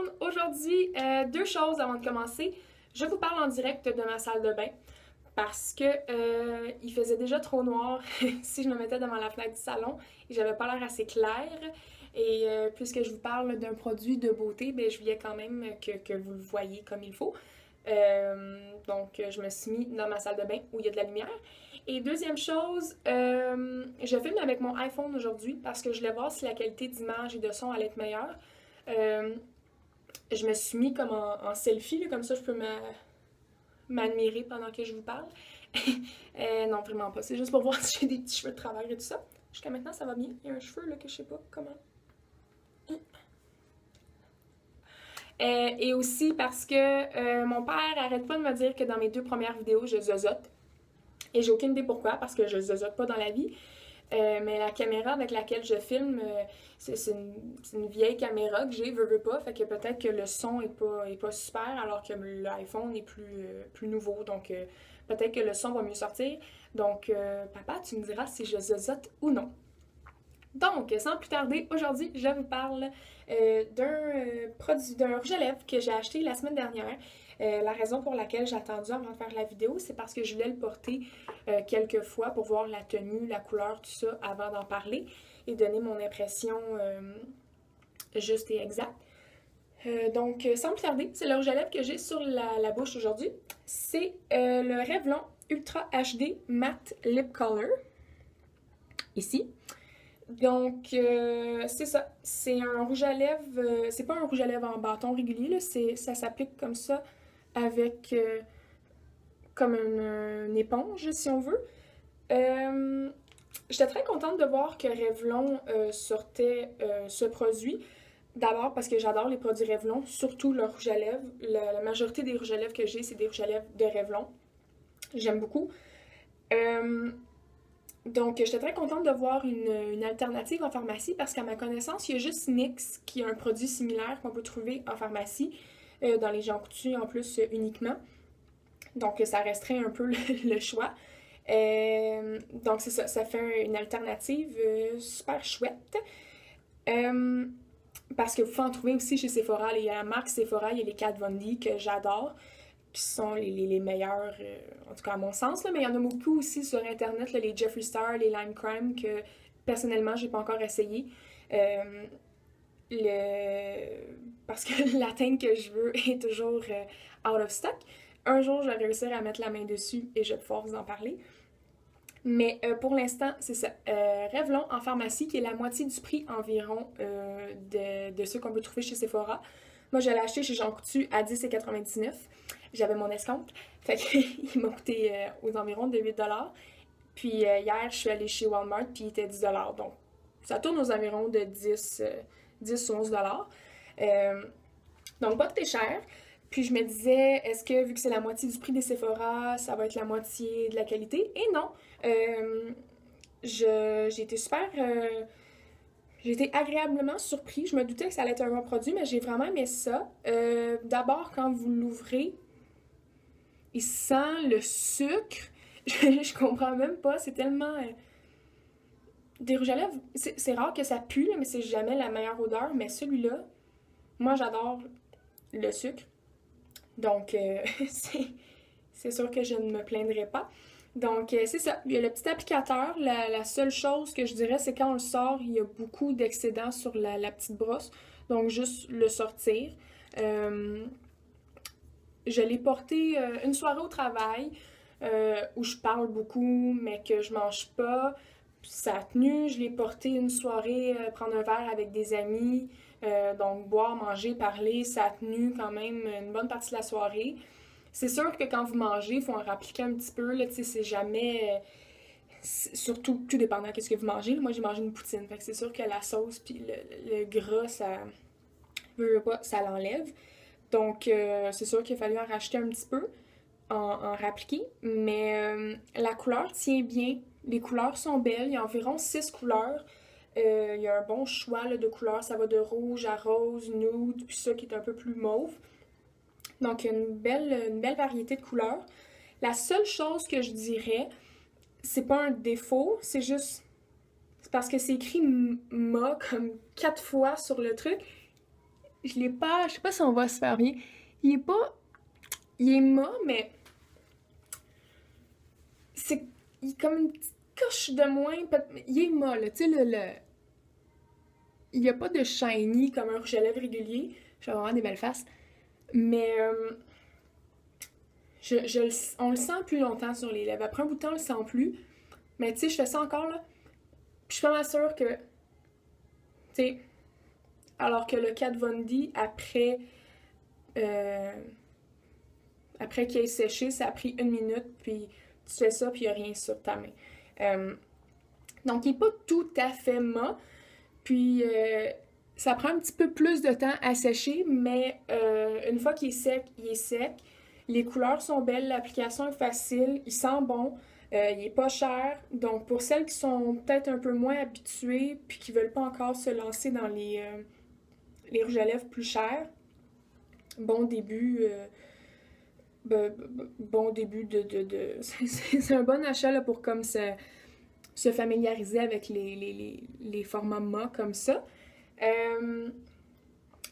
monde! Aujourd'hui, deux choses avant de commencer. Je vous parle en direct de ma salle de bain parce que il faisait déjà trop noir si je me mettais devant la fenêtre du salon et j'avais pas l'air assez claire. Et puisque je vous parle d'un produit de beauté, ben, je voulais quand même que vous le voyez comme il faut. Donc, je me suis mis dans ma salle de bain où il y a de la lumière. Et deuxième chose, je filme avec mon iPhone aujourd'hui parce que je voulais voir si la qualité d'image et de son allait être meilleure. Euh, je me suis mis comme en selfie, là, comme ça je peux m'admirer pendant que je vous parle. Non, vraiment pas. C'est juste pour voir si j'ai des petits cheveux de travers et tout ça. Jusqu'à maintenant, ça va bien. Il y a un cheveu là, que je sais pas comment. Et aussi parce que mon père arrête pas de me dire que dans mes deux premières vidéos, je zozote. Et j'ai aucune idée pourquoi, parce que je zozote pas dans la vie. Mais la caméra avec laquelle je filme, c'est une vieille caméra que j'ai, veux pas, fait que peut-être que le son est pas super, alors que l'iPhone est plus nouveau, donc peut-être que le son va mieux sortir. Donc, papa, tu me diras si je zozote ou non. Donc, sans plus tarder, aujourd'hui, je vous parle d'un rouge à lèvres que j'ai acheté la semaine dernière. La raison pour laquelle j'ai attendu avant de faire la vidéo, c'est parce que je voulais le porter quelques fois pour voir la tenue, la couleur, tout ça, avant d'en parler et donner mon impression juste et exacte. Donc, sans plus tarder, c'est le rouge à lèvres que j'ai sur la bouche aujourd'hui. C'est le Revlon Ultra HD Matte Lip Color, ici. Donc, c'est ça. C'est un rouge à lèvres. C'est pas un rouge à lèvres en bâton régulier, là. Ça s'applique comme ça avec comme une éponge, si on veut. J'étais très contente de voir que Revlon sortait ce produit. D'abord parce que j'adore les produits Revlon, surtout le rouge à lèvres. La majorité des rouges à lèvres que j'ai, c'est des rouges à lèvres de Revlon. J'aime beaucoup. Donc, j'étais très contente de voir une alternative en pharmacie parce qu'à ma connaissance, il y a juste NYX qui a un produit similaire qu'on peut trouver en pharmacie, dans les Jean Coutu en plus uniquement. Donc, ça restreint un peu le choix. Donc, c'est ça, ça fait une alternative super chouette. Parce que vous pouvez en trouver aussi chez Sephora. Il y a la marque Sephora, il y a les Kat Von D que j'adore, qui sont les meilleurs, en tout cas à mon sens, là, mais il y en a beaucoup aussi sur Internet, là, les Jeffree Star, les Lime Crime, que personnellement, j'ai pas encore essayé. Euh, Parce que la teinte que je veux est toujours out of stock. Un jour, je vais réussir à mettre la main dessus et je vais pouvoir vous en parler. Mais pour l'instant, c'est ça. Revlon en pharmacie, qui est la moitié du prix environ de ceux qu'on peut trouver chez Sephora. Moi, je l'ai acheté chez Jean Coutu à 10,99$. J'avais mon escompte. Fait qu'il m'a coûté aux environs de 8$. Puis hier, je suis allée chez Walmart, puis il était 10$. Donc, ça tourne aux environs de 10 ou 11$. Donc, pas très cher. Puis je me disais, est-ce que vu que c'est la moitié du prix des Sephora, ça va être la moitié de la qualité? Et non. Euh, j'ai été super. J'ai été agréablement surpris. Je me doutais que ça allait être un bon produit, mais j'ai vraiment aimé ça. D'abord, quand vous l'ouvrez, il sent le sucre. Je comprends même pas. C'est tellement. Des rouges à lèvres, c'est rare que ça pue, là, mais c'est jamais la meilleure odeur. Mais celui-là, moi, j'adore le sucre. Donc, c'est sûr que je ne me plaindrai pas. Donc, c'est ça. Il y a le petit applicateur. La seule chose que je dirais, c'est quand on le sort, il y a beaucoup d'excédents sur la petite brosse. Donc, juste le sortir. Je l'ai porté une soirée au travail où je parle beaucoup, mais que je mange pas. Ça a tenu. Je l'ai porté une soirée prendre un verre avec des amis. Donc, boire, manger, parler, ça a tenu quand même une bonne partie de la soirée. C'est sûr que quand vous mangez, il faut en rappliquer un petit peu. Là, c'est jamais. Surtout, tout dépendant de ce que vous mangez. Moi, j'ai mangé une poutine. Fait que c'est sûr que la sauce puis le gras, ça. Pas, ça l'enlève. Donc, c'est sûr qu'il a fallu en racheter un petit peu, en rappliquer. Mais la couleur tient bien. Les couleurs sont belles. Il y a environ 6 couleurs. Il y a un bon choix là, de couleurs. Ça va de rouge à rose, nude, puis ça qui est un peu plus mauve. Donc, une belle variété de couleurs. La seule chose que je dirais, c'est pas un défaut, c'est juste. C'est parce que c'est écrit MA comme 4 fois sur le truc. je l'ai pas, je sais pas si on va se faire bien. Il est pas, il est mat, mais c'est, il est comme une petite coche de moins, il est mat, là, tu sais, il y a pas de shiny comme un rouge à lèvres régulier. J'ai vraiment des belles faces. Mais on le sent plus longtemps sur les lèvres. Après un bout de temps, on le sent plus. Mais tu sais, je fais ça encore là. Puis je suis pas mal sûre que, tu sais, alors que le Kat Von D, euh, après qu'il ait séché, ça a pris 1 minute, puis tu fais ça, puis il n'y a rien sur ta main. Euh, donc, il n'est pas tout à fait mat, puis ça prend un petit peu plus de temps à sécher, mais une fois qu'il est sec, il est sec. Les couleurs sont belles, l'application est facile, il sent bon, il est pas cher. Donc, pour celles qui sont peut-être un peu moins habituées, puis qui veulent pas encore se lancer dans les rouges à lèvres plus chers, bon début. Bon début c'est un bon achat là, pour comme se familiariser avec les formats mat comme ça.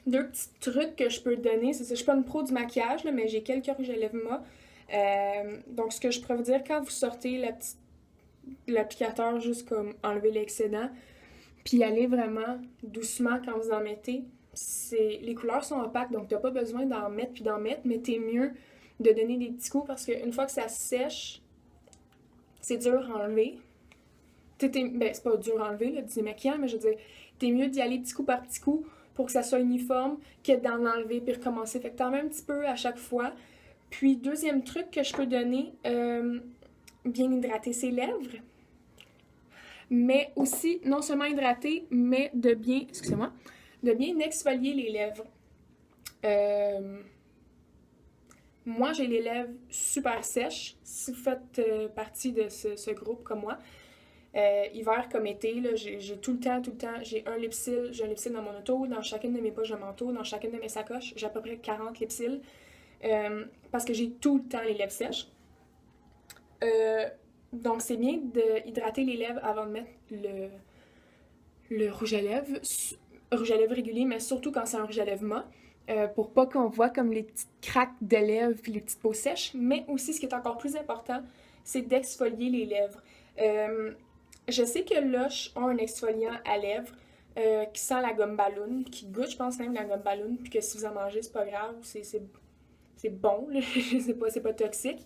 Deux petits trucs que je peux te donner, c'est ça, je suis pas une pro du maquillage, là, mais j'ai quelques rouges à lèvres mat. Donc, ce que je pourrais vous dire, quand vous sortez l'applicateur, juste comme enlever l'excédent, puis aller vraiment doucement quand vous en mettez, les couleurs sont opaques, donc t'as pas besoin d'en mettre puis d'en mettre, mais t'es mieux de donner des petits coups parce qu'une fois que ça sèche, c'est dur à enlever. Ben, c'est pas dur à enlever, le démaquillant, mais je veux dire, t'es mieux d'y aller petit coup par petit coup pour que ça soit uniforme que d'en enlever puis recommencer. Fait que t'en mets un petit peu à chaque fois. Puis, deuxième truc que je peux donner, bien hydrater ses lèvres. Mais aussi, non seulement hydrater, mais excusez-moi, de bien exfolier les lèvres. Moi, j'ai les lèvres super sèches. Si vous faites partie de ce groupe comme moi, hiver comme été, là, j'ai tout le temps, j'ai un lipsil, j'ai un lipsil dans mon auto, dans chacune de mes poches de manteau, dans chacune de mes sacoches, j'ai à peu près 40 lipsils, parce que j'ai tout le temps les lèvres sèches. Donc c'est bien d'hydrater les lèvres avant de mettre le rouge à lèvres régulier, mais surtout quand c'est un rouge à lèvres mat, pour pas qu'on voit comme les petites craques de lèvres puis les petites peaux sèches, mais aussi ce qui est encore plus important, c'est d'exfolier les lèvres. Je sais que Lush a un exfoliant à lèvres qui sent la gomme ballon, qui goûte, je pense, même la gomme ballon, puis que si vous en mangez, c'est pas grave, c'est bon, c'est pas toxique.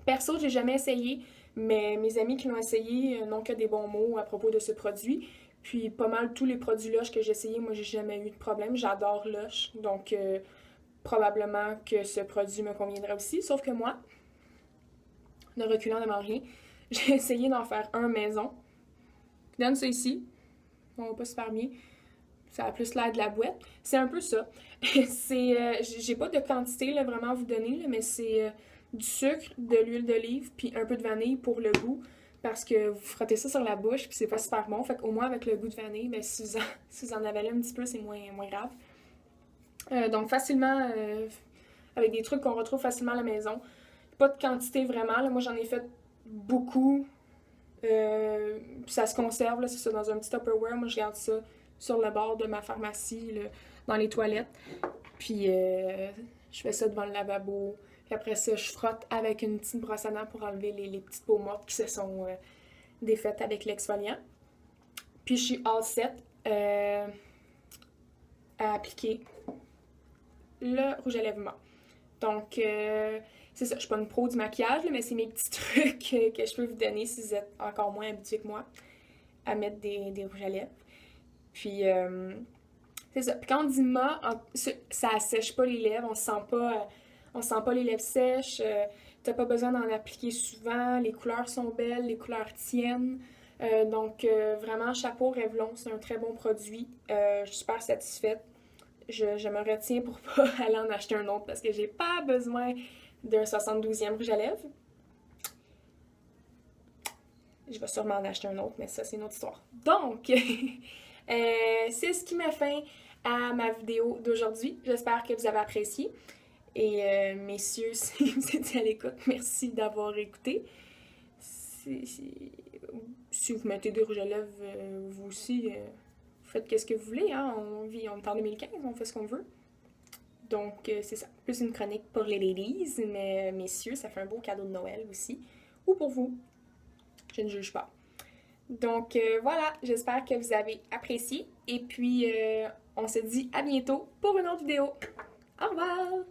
Perso, j'ai jamais essayé, mais mes amis qui l'ont essayé n'ont que des bons mots à propos de ce produit. Puis pas mal tous les produits Lush que j'ai essayé, moi j'ai jamais eu de problème. J'adore Lush, donc probablement que ce produit me conviendrait aussi. Sauf que moi, ne reculant devant rien, j'ai essayé d'en faire un maison. Je donne ça ici. On va pas se faire bien. Ça a plus l'air de la boîte. C'est un peu ça. J'ai pas de quantité là, vraiment à vous donner, là, mais c'est du sucre, de l'huile d'olive, puis un peu de vanille pour le goût. Parce que vous frottez ça sur la bouche, puis c'est pas super bon. Fait qu'au moins avec le goût de vanille, ben, si vous en avalez un petit peu, c'est moins grave. Donc facilement, avec des trucs qu'on retrouve facilement à la maison. Pas de quantité vraiment. Là. Moi j'en ai fait beaucoup. Ça se conserve, c'est ça, dans un petit Tupperware. Moi je garde ça sur le bord de ma pharmacie, là, dans les toilettes. Puis je fais ça devant le lavabo. Puis après ça, je frotte avec une petite brosse à dents pour enlever les petites peaux mortes qui se sont défaites avec l'exfoliant. Puis je suis all set à appliquer le rouge à lèvres mat. Donc, c'est ça, je suis pas une pro du maquillage, mais c'est mes petits trucs que je peux vous donner si vous êtes encore moins habitué que moi à mettre des rouges à lèvres. Puis, c'est ça. Puis quand on dit mat, ça assèche pas les lèvres, on sent pas les lèvres sèches, t'as pas besoin d'en appliquer souvent, les couleurs sont belles, les couleurs tiennent. Donc, vraiment, chapeau Revlon, c'est un très bon produit. Je suis super satisfaite. Je me retiens pour pas aller en acheter un autre parce que j'ai pas besoin d'un 72e rouge à lèvres. Je vais sûrement en acheter un autre, mais ça, c'est une autre histoire. Donc, c'est ce qui m'a fait à ma vidéo d'aujourd'hui. J'espère que vous avez apprécié. Et messieurs, si vous étiez à l'écoute, merci d'avoir écouté. Si vous mettez des rouges à lèvres, vous aussi, faites ce que vous voulez, hein, on est en 2015, on fait ce qu'on veut. Donc, c'est ça. Plus une chronique pour les ladies, mais messieurs, ça fait un beau cadeau de Noël aussi. Ou pour vous. Je ne juge pas. Donc, voilà, j'espère que vous avez apprécié. Et puis, on se dit à bientôt pour une autre vidéo. Au revoir!